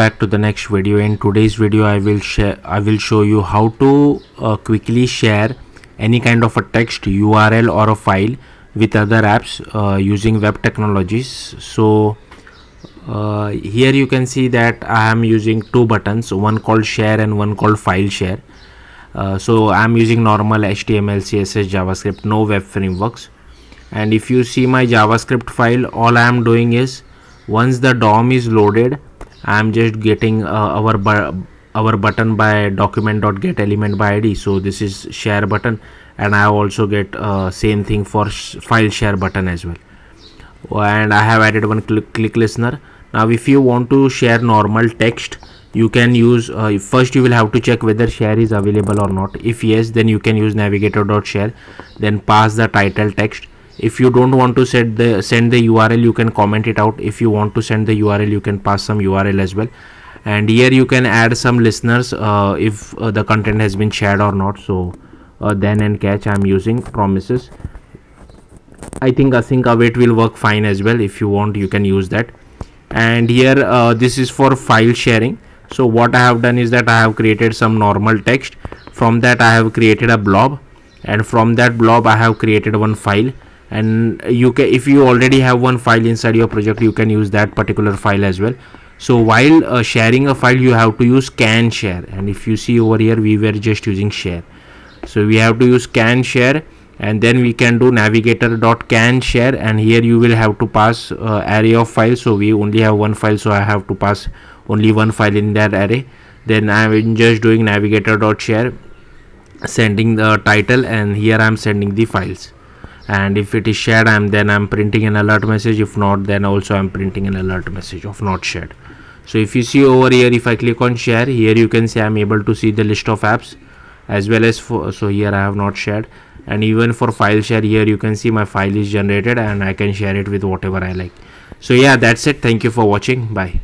back to the next video. In today's video I will show you how to quickly share any kind of a text, URL or a file with other apps using web technologies. So here you can see that I am using two buttons, one called share and one called file share. So I am using normal HTML, CSS, JavaScript, no web frameworks. And if you see my JavaScript file, all I am doing is once the DOM is loaded, I am just getting our button by document.getElement by ID. So this is share button, and I also get same thing for file share button as well. And I have added one click listener. Now if you want to share normal text, you can use first you will have to check whether share is available or not. If yes, then you can use navigator.share, then pass the title text. If you don't want to send the URL, you can comment it out. If you want to send the URL, you can pass some URL as well. And here you can add some listeners if the content has been shared or not. So then and catch, I'm using promises. I think async await will work fine as well. If you want, you can use that. And here this is for file sharing. So what I have done is that I have created some normal text. From that I have created a blob, and from that blob I have created one file. And you can, if you already have one file inside your project, you can use that particular file as well. So while sharing a file, you have to use can share, and if you see over here, we were just using share. So we have to use can share, and then we can do navigator.can share, and here you will have to pass array of files. So we only have one file, so I have to pass only one file in that array. Then I am just doing navigator.share, sending the title, and here I am sending the files. And if it is shared, I'm printing an alert message. If not, then also I'm printing an alert message of not shared. So if you see over here, if I click on share, here you can see I'm able to see the list of apps as well as so here I have not shared. And even for file share, here you can see my file is generated and I can share it with whatever I like. So yeah, that's it. Thank you for watching. Bye.